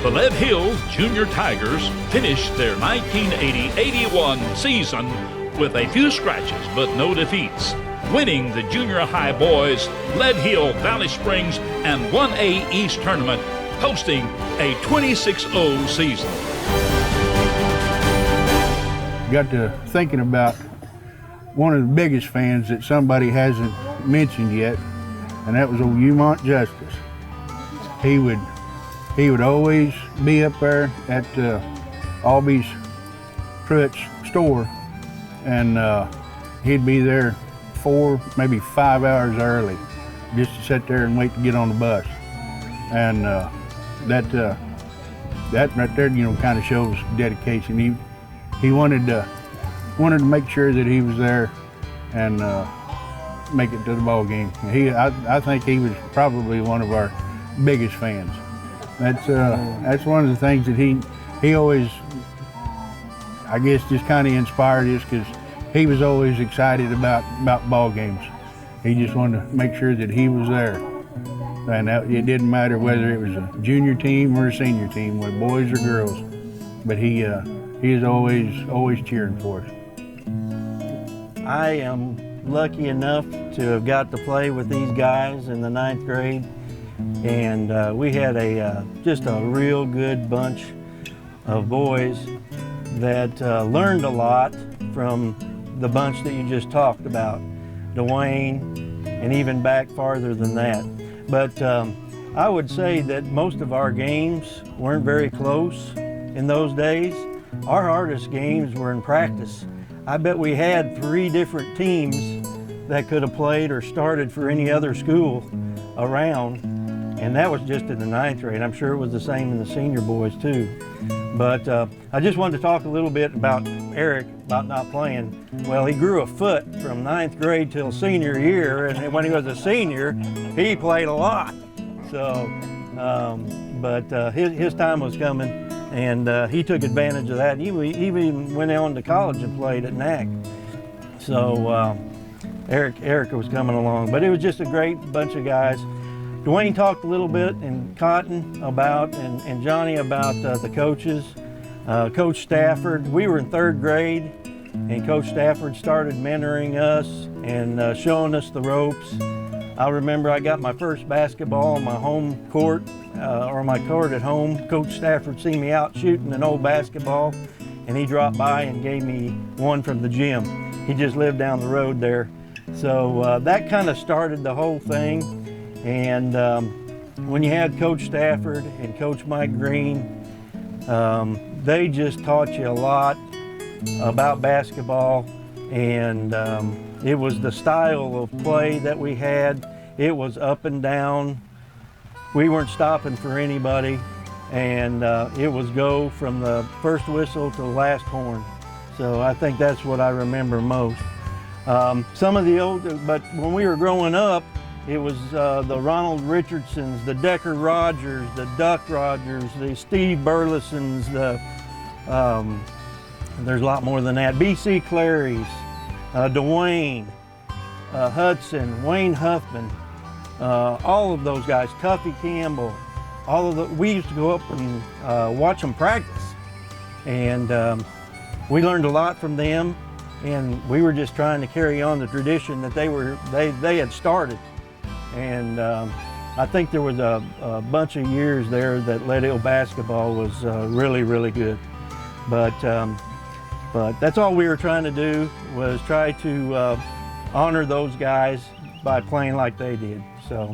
The Lead Hill Junior Tigers finished their 1980-81 season with a few scratches but no defeats, winning the junior high boys Lead Hill Valley Springs and 1A East tournament, posting a 26-0 season. Got to thinking about one of the biggest fans that somebody hasn't mentioned yet, and that was old Umont Justice. He would always be up there at Albie's Pruitt's store, and he'd be there 4, maybe 5 hours early, just to sit there and wait to get on the bus. And that right there, you know, kind of shows dedication. He wanted to make sure that he was there and make it to the ball game. I think he was probably one of our biggest fans. That's one of the things that he always, I guess, just kind of inspired us, because he was always excited about ball games. He just wanted to make sure that he was there. And it didn't matter whether it was a junior team or a senior team, whether boys or girls. But he is always cheering for us. I am lucky enough to have got to play with these guys in the 9th grade, and we had just a real good bunch of boys that learned a lot from the bunch that you just talked about, Dwayne, and even back farther than that. But I would say that most of our games weren't very close in those days. Our hardest games were in practice. I bet we had 3 different teams that could have played or started for any other school around, and that was just in the 9th grade. I'm sure it was the same in the senior boys too. But I just wanted to talk a little bit about Eric, about not playing. Well, he grew a foot from 9th grade till senior year, and when he was a senior, he played a lot. So, but his time was coming, and he took advantage of that. He even went on to college and played at NAC. So Eric was coming along, but it was just a great bunch of guys. Dwayne talked a little bit, and Cotton about, and Johnny about the coaches. Coach Stafford, we were in 3rd grade, and Coach Stafford started mentoring us and showing us the ropes. I remember I got my first basketball on my home court, or my court at home. Coach Stafford seen me out shooting an old basketball, and he dropped by and gave me one from the gym. He just lived down the road there. So that kind of started the whole thing. And when you had Coach Stafford and Coach Mike Green, they just taught you a lot about basketball, and it was the style of play that we had. It was up and down. We weren't stopping for anybody, and it was go from the first whistle to the last horn. So I think that's what I remember most. Some of the older, but when we were growing up, it was the Ronald Richardsons, the Decker Rogers, the Duck Rogers, the Steve Burlesons, there's a lot more than that, B.C. Clarys, Dwayne, Hudson, Wayne Huffman, all of those guys, Tuffy Campbell, we used to go up and watch them practice. And we learned a lot from them, and we were just trying to carry on the tradition that they had started. And I think there was a bunch of years there that Lead Hill basketball was really, really good. But that's all we were trying to do, was try to honor those guys by playing like they did. So,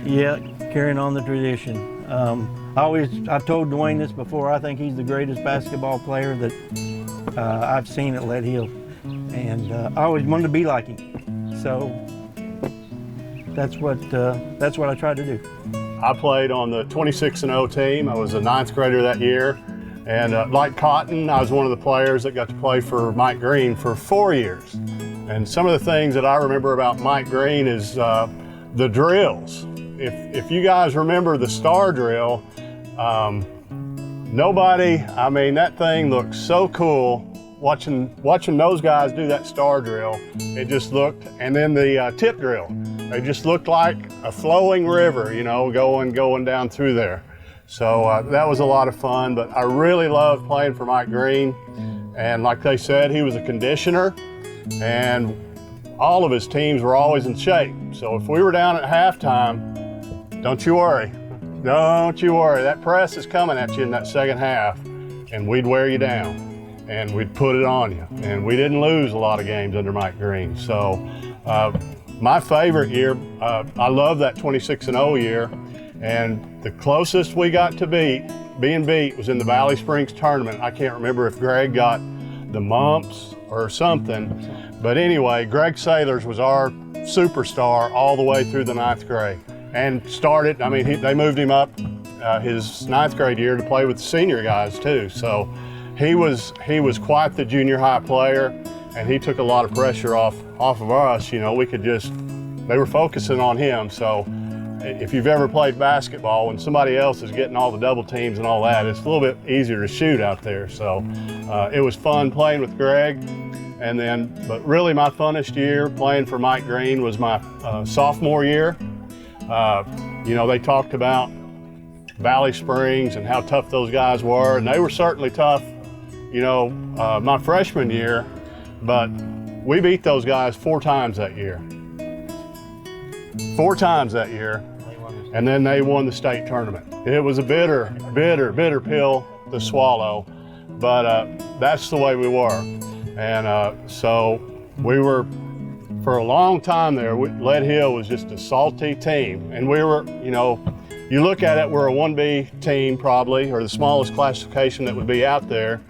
yeah, carrying on the tradition. I've told Dwayne this before, I think he's the greatest basketball player that I've seen at Lead Hill. And I always wanted to be like him. So that's what I tried to do. I played on the 26-0 team. I was a 9th grader that year. And like Cotton, I was one of the players that got to play for Mike Green for 4 years. And some of the things that I remember about Mike Green is the drills. If you guys remember the star drill, that thing looked so cool. Watching those guys do that star drill, it just looked, and then the tip drill. They just looked like a flowing river, you know, going down through there. So that was a lot of fun, but I really loved playing for Mike Green. And like they said, he was a conditioner, and all of his teams were always in shape. So if we were down at halftime, don't you worry. Don't you worry. That press is coming at you in that second half, and we'd wear you down, and we'd put it on you. And we didn't lose a lot of games under Mike Green. So my favorite year, I love that 26-0 year. And the closest we got to being beat was in the Valley Springs tournament. I can't remember if Greg got the mumps or something. But anyway, Greg Sailors was our superstar all the way through the 9th grade. And started, I mean, they moved him up his 9th grade year to play with the senior guys too. So he was quite the junior high player, and he took a lot of pressure off of us. You know, they were focusing on him. So if you've ever played basketball, when somebody else is getting all the double teams and all that, it's a little bit easier to shoot out there. So it was fun playing with Greg. And then, but really my funnest year playing for Mike Green was my sophomore year. You know, they talked about Valley Springs and how tough those guys were, and they were certainly tough, you know, my freshman year, but we beat those guys 4 times that year. 4 times that year, and then they won the state tournament. It was a bitter, bitter, bitter pill to swallow, but that's the way we were. And so we were, for a long time there, Lead Hill was just a salty team. And we were, you know, you look at it, we're a 1B team probably, or the smallest classification that would be out there.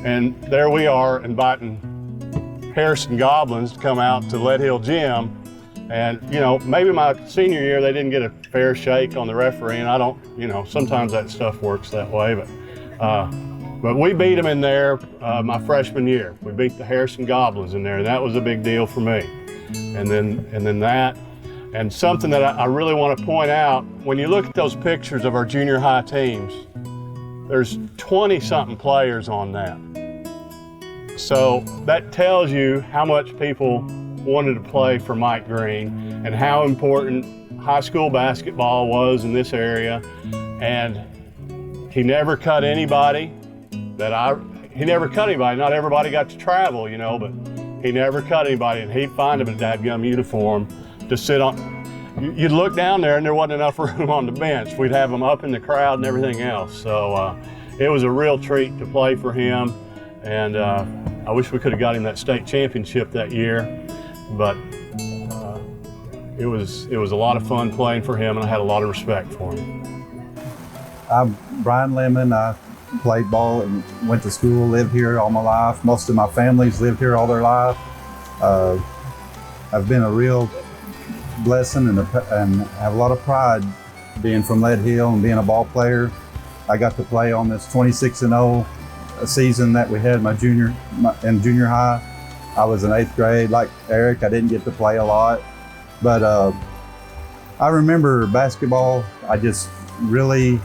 And there we are inviting Harrison Goblins to come out to Lead Hill Gym. And, you know, maybe my senior year, they didn't get a fair shake on the referee, and I don't, you know, sometimes that stuff works that way, but we beat them in there my freshman year. We beat the Harrison Goblins in there, and that was a big deal for me. And then that, and something that I really want to point out, when you look at those pictures of our junior high teams, there's 20-something players on that. So that tells you how much people wanted to play for Mike Green and how important high school basketball was in this area. And he never cut anybody he never cut anybody. Not everybody got to travel, you know, but he never cut anybody, and he'd find them a dadgum uniform to sit on. You'd look down there and there wasn't enough room on the bench. We'd have them up in the crowd and everything else. So it was a real treat to play for him. And I wish we could have got him that state championship that year, but it was a lot of fun playing for him, and I had a lot of respect for him. I'm Brian Lemon. I played ball and went to school, lived here all my life. Most of my family's lived here all their life. I've been a real blessing and have a lot of pride being from Lead Hill and being a ball player. I got to play on this 26-0 season that we had in junior high. I was in 8th grade, like Eric. I didn't get to play a lot, but I remember basketball. I just really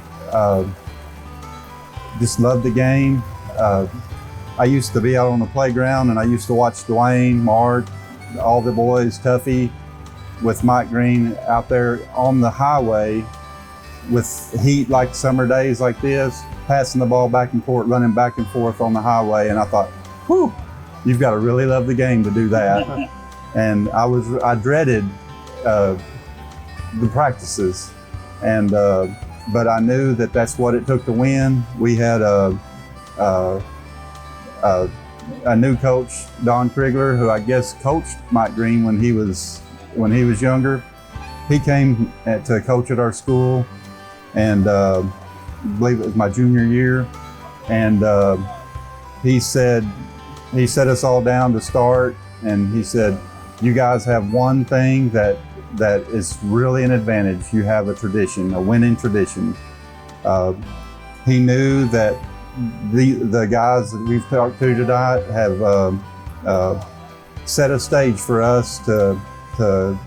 just loved the game. I used to be out on the playground and I used to watch Dwayne, Mark, all the boys, Tuffy, with Mike Green out there on the highway with heat like summer days like this, passing the ball back and forth, running back and forth on the highway. And I thought, whew, you've got to really love the game to do that. And I dreaded the practices, and but I knew that that's what it took to win. We had a new coach, Don Krigler, who I guess coached Mike Green when he was younger. He came to coach at our school, and I believe it was my junior year. And he set us all down to start, and he said, "You guys have one thing that is really an advantage. You have a tradition, a winning tradition." He knew that the guys that we've talked to tonight have set a stage for us to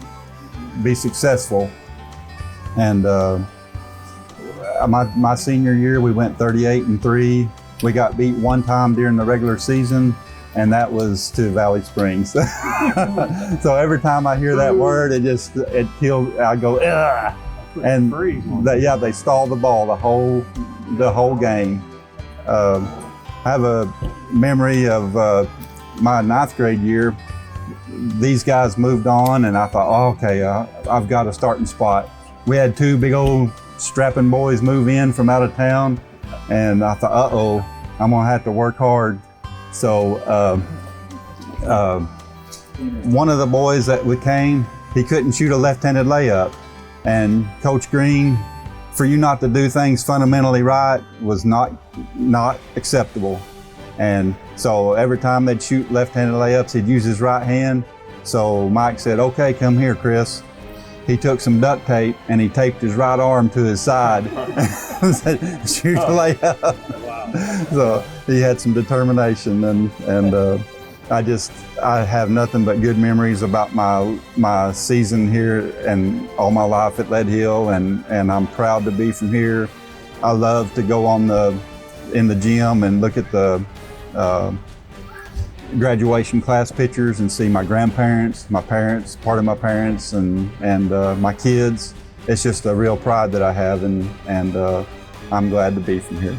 be successful. And my senior year, we went 38-3. We got beat one time during the regular season, and that was to Valley Springs. So every time I hear that word, it kills. I go, ugh. And they stalled the ball the whole game. I have a memory of my 9th grade year. These guys moved on, and I thought, oh, okay, I've got a starting spot. We had 2 big old strapping boys move in from out of town, and I thought, uh-oh, I'm gonna have to work hard. So one of the boys that came, he couldn't shoot a left-handed layup, and Coach Green, for you not to do things fundamentally right was not acceptable. And so every time they'd shoot left-handed layups, he'd use his right hand. So Mike said, okay, come here, Chris. He took some duct tape and he taped his right arm to his side and said, shoot the layup. Wow. So he had some determination, and I have nothing but good memories about my season here and all my life at Lead Hill, and I'm proud to be from here. I love to go in the gym and look at the graduation class pictures and see my grandparents, my parents, part of my parents, and my kids. It's just a real pride that I have, and I'm glad to be from here.